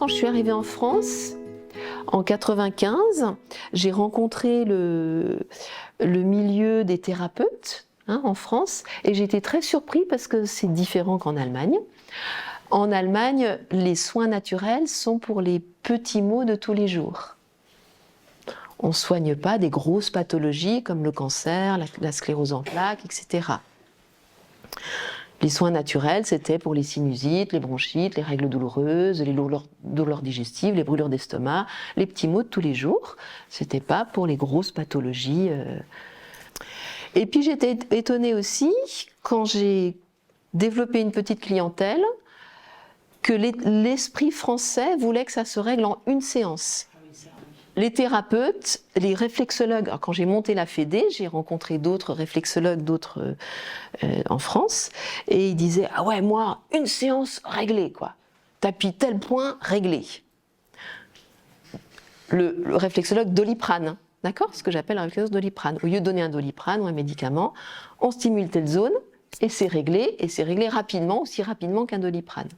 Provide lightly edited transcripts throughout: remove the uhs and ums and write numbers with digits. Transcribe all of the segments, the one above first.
quand je suis arrivée en France, en 95, j'ai rencontré le milieu des thérapeutes en France et j'ai été très surpris parce que c'est différent qu'en Allemagne. En Allemagne, les soins naturels sont pour les petits maux de tous les jours. On ne soigne pas des grosses pathologies comme le cancer, la sclérose en plaques, etc. Les soins naturels, c'était pour les sinusites, les bronchites, les règles douloureuses, les douleurs digestives, les brûlures d'estomac, les petits maux de tous les jours. C'était pas pour les grosses pathologies. Et puis j'étais étonnée aussi, quand j'ai développé une petite clientèle, que l'esprit français voulait que ça se règle en une séance. Les thérapeutes, les réflexologues, alors quand j'ai monté la Fédé, j'ai rencontré d'autres réflexologues, en France, et ils disaient « Ah ouais, moi, une séance réglée, quoi. Tapis tel point, réglé. » Le réflexologue Doliprane, d'accord ? Ce que j'appelle un réflexologue Doliprane. Au lieu de donner un Doliprane ou un médicament, on stimule telle zone, et c'est réglé rapidement, aussi rapidement qu'un Doliprane.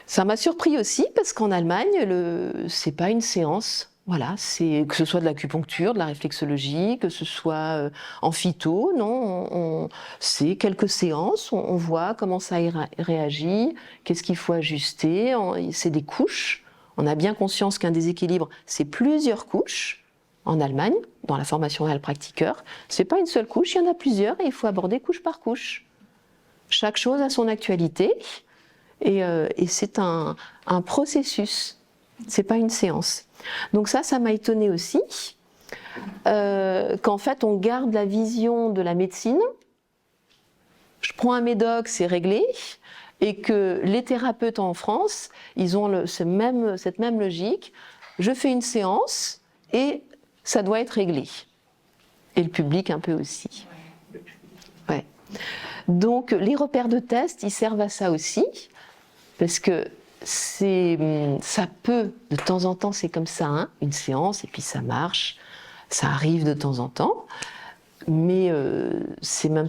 Ça m'a surpris aussi parce qu'en Allemagne, c'est pas une séance. Voilà, que ce soit de l'acupuncture, de la réflexologie, que ce soit en phyto, non, c'est quelques séances, on voit comment ça réagit, qu'est-ce qu'il faut ajuster, c'est des couches. On a bien conscience qu'un déséquilibre, c'est plusieurs couches. En Allemagne, dans la formation heilpraktiker, c'est pas une seule couche, il y en a plusieurs et il faut aborder couche par couche. Chaque chose a son actualité. Et c'est un processus, c'est pas une séance. Donc ça m'a étonnée aussi, qu'en fait on garde la vision de la médecine, je prends un médoc, c'est réglé, et que les thérapeutes en France, ils ont cette même logique, je fais une séance et ça doit être réglé. Et le public un peu aussi. Ouais. Donc les repères de test, ils servent à ça aussi. Parce que ça peut, de temps en temps, c'est comme ça, une séance, et puis ça marche, ça arrive de temps en temps, mais c'est même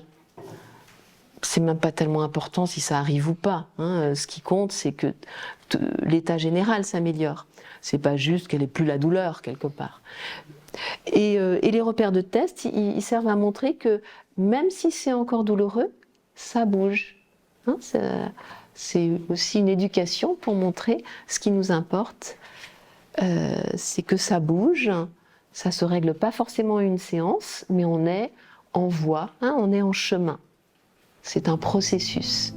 pas tellement important si ça arrive ou pas. Ce qui compte, c'est que l'état général s'améliore. C'est pas juste qu'elle n'ait plus la douleur, quelque part. Et les repères de test, ils servent à montrer que même si c'est encore douloureux, ça bouge. C'est aussi une éducation pour montrer ce qui nous importe, c'est que ça bouge, ça se règle pas forcément à une séance, mais on est en voie, on est en chemin. C'est un processus.